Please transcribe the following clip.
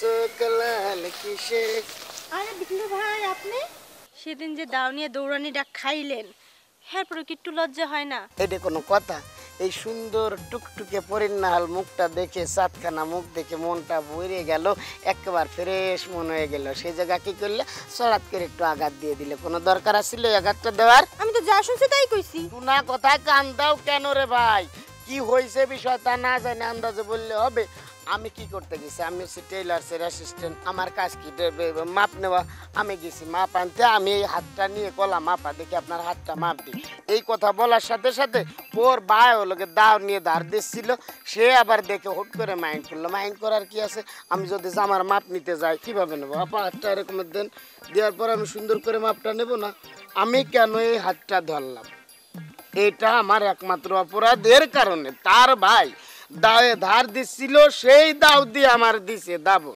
সকলাল কিসে। আরে বিট্টু ভাই, আপনি সেদিন যে দাও নিয়ে দৌড়ানিটা খাইলেন, এরপরে কি একটু লজ্জা হয় না? এটা কোনো কথা? এই সুন্দর টুকটুকে পরিণাল মুখটা দেখে, সাতখানা মুখ দেখে মনটা ভরে গেল, একেবারে ফ্রেশ মনে হয়ে গেল। সেই জায়গা কি করলে সরাত করে একটু আঘাত দিয়ে দিলে। কোনো দরকার আছিল আঘাতটা দেওয়ার? আমি তো যা শুনছি তাই কইছি। শোনা কথায় কান দাও কেন রে ভাই? কি হয়েছে বিষয় তা না জানি আন্দাজে বললে হবে? আমি কি করতে গেছি? আমি হচ্ছে টেইলার্সের অ্যাসিস্ট্যান্ট। আমার কাজ কি মাপ নেওয়া। আমি গেছি মাপ আনতে। আমি এই হাতটা নিয়ে কলা মাপা দেখি আপনার হাতটা মাপ দিই। এই কথা বলার সাথে সাথে ওর ভাই ওলোকে দাও নিয়ে ধার দিচ্ছিল। সে আবার দেখে হুট করে মাইন্ড করলো। মাইন্ড করার কি আছে? আমি যদি জামার মাপ নিতে যাই কিভাবে নেবো? আপা হাতটা এরকমের দেন, দেওয়ার পর আমি সুন্দর করে মাপটা নেব না? আমি কেন এই হাতটা ধরলাম? এটা আমার একমাত্র অপরাধের কারণে। তার ভাই দায়ে ধার দিচ্ছিল, সেই দাও দিয়ে আমার দিছে দাবো।